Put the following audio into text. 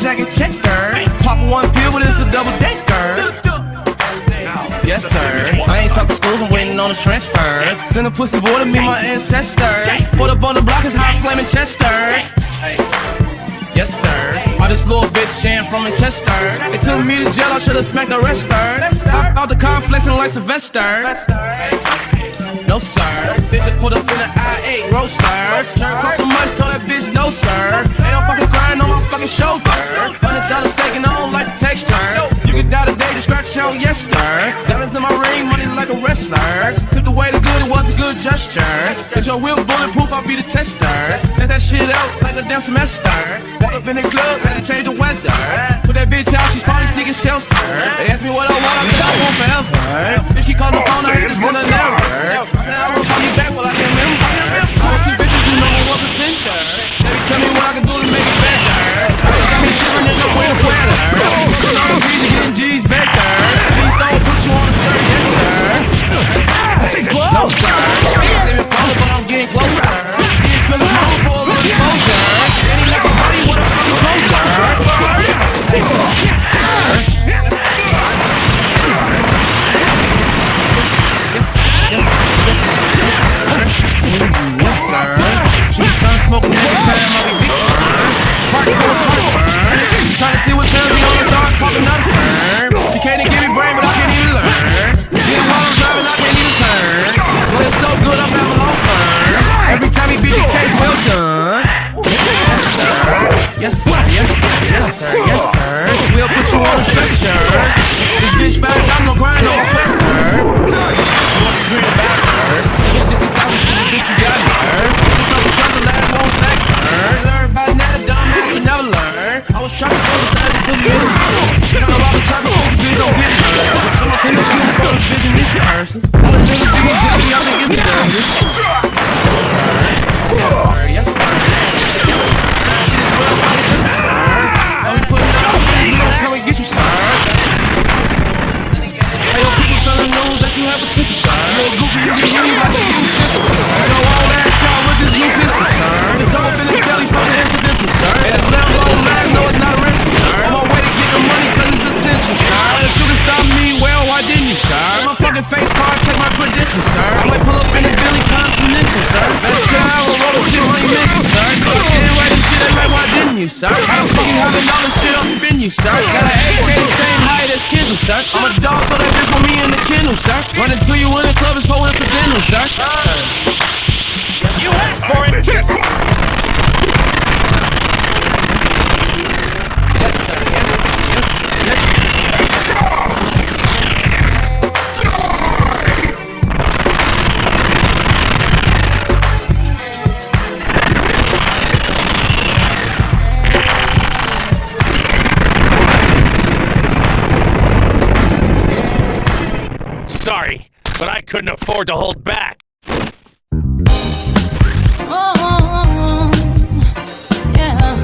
jacket checker. Pop one pill, but it's a double decker. Yes, sir. I ain't talking schools, I'm waiting on a transfer. Send a pussy boy to meet my ancestors. Put up on the block is hot flaming Chester. Yes, sir. All this little bitch Shan from Manchester. They took me to jail, I should've smacked the rest her. Pop out the complex and like Sylvester. No, sir. Bitch just put up in the I-8 roaster. Cost so much, told that bitch no, sir. Ain't no fucking crying on my fucking shoulder. $100 steak and I don't like the texture. You can die today to scratch your yes, sir. Diamonds in my ring, money like a wrestler. Tipped away the good, it was a good gesture. Cause your wheel bulletproof, I'll be the tester. Test that shit out like a damn semester. Walk up in the club, had to change the weather. Put that bitch out, she's probably seeking shelter. They ask me what I want, I said I want forever. Bitch, she called the phone, I hate to send her never. I said I won't call you back, well I can remember. I want two bitches, you know me well pretender. Baby, tell me what I can do to make it better. You got me shivering in the winter sweater. I'm getting G's better. G's so put you on a shirt, yes sir. No sir. You see me falling, but I'm getting closer. Cause it's known for a little exposure. And he left my body with a fucking poster. Yes sir. She be trying to smoke me every time I be beating her. Party goes heartburn. You trying to see what turns me on and start talking out of turn. You can't even give me brain, but I can't even learn. Even while I'm driving, I can't even turn. Well, it's so good, I'm having a long firm. Every time he beat the case, well done. Yes sir. Yes sir. Yes sir. Yes sir. Yes sir. We'll put you on a stretcher. This bitch $5, no grind on a sweater. She wants to dream about her. Give me 60,000, see the bitch you got her. Took a couple shots, the last one was thank her. Learn about that, a dumbass will never learn. I was trying to pull the side to put me in the middle. Trying to rob a trap, but the bitch don't get me. So my people shoot for the vision, this person. All the niggas be just y'all can give me service. Yes sir. Yes sir. Yes sir. Shit is real about it, yes sir. Don't be putting that out there, we don't come and get you, sir. Hey, yo, people tell the news that you have potential, sir. You a goofy, you can use like a utensil, sir. It's your old ass shot with this new pistol, sir. It's come up in the telly from the incidental, sir. And it's lamb long last, no, it's not a rental, sir. I'm on way to get the money cause it's essential, sir. If you can stop me, well, why didn't you, sir? My fucking face card, check my credentials, sir. I might pull up in the Billy Continental, sir. That shit, I will roll the shit monumental, sir. Cause I didn't write this shit, they like, why didn't you, sir? How the fuck you having all this shit up in you, sir? Got an AK the same height as Kendall, sir. I'm a dog, so that bitch want me in the kennel, sir. Running to you in the club is coincidental, sir. You asked for it! Yes, sir. Yes, sir. Yes, sir. Yes, sir. Yes, sir. Sorry, but I couldn't afford to hold back.